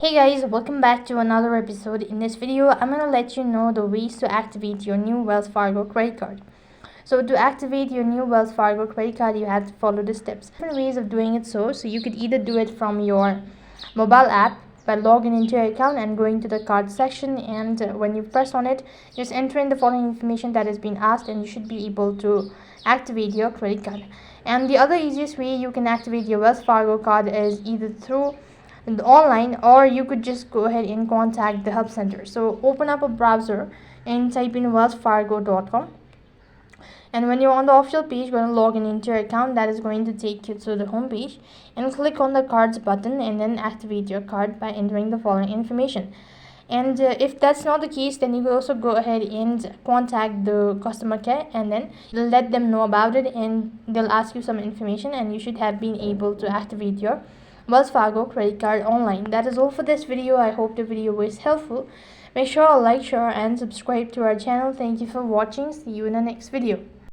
Hey guys, welcome back to another episode. In this video, I'm going to let you know the ways to activate your new Wells Fargo credit card. So to activate your new Wells Fargo credit card, you have to follow the steps. Different ways of doing it so you could either do it from your mobile app by logging into your account and going to the card section, and when you press on it, just enter in the following information that has been asked and you should be able to activate your credit card. And the other easiest way you can activate your Wells Fargo card is either through online, or you could just go ahead and contact the help center. So open up a browser and type in wellsfargo.com, and when you're on the official page, you're going to log in into your account. That is going to take you to the home page, and click on the cards button and then activate your card by entering the following information. And if that's not the case, then you can also go ahead and contact the customer care, and then let them know about it, and they'll ask you some information, and you should have been able to activate your Wells Fargo credit card online. That is all for this video. I hope the video was helpful. Make sure to like, share and subscribe to our channel. Thank you for watching. See you in the next video.